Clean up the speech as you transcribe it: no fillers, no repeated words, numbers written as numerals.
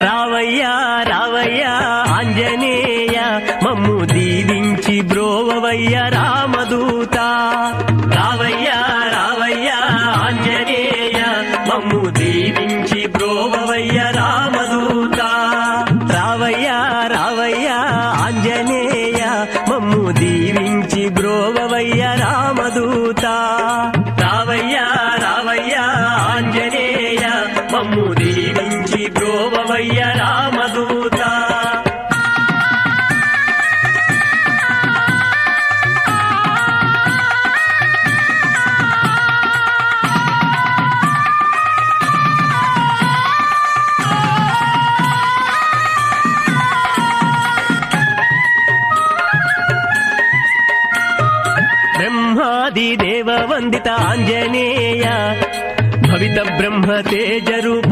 రావయ్యా రావయ్యా ఆంజనేయ మమ్ము దీవించి బ్రోవవయ్య రామదూత. రావయ్యా రావయ్యా ఆంజనేయ మమ్ము దీవించి బ్రోవవయ్య రామదూత. రావయ్యా రావయ్యా ఆంజనేయ మమ్ము దీవించి బ్రోవవయ్య రామదూత. రావయ్యా రావయ్యా ఆంజనేయ మమ్ము దీవించి బ్రోవవయ్య రామదూత. బ్రహ్మాది దేవ వందిత ఆంజనేయ భవిత బ్రహ్మ తేజ రూప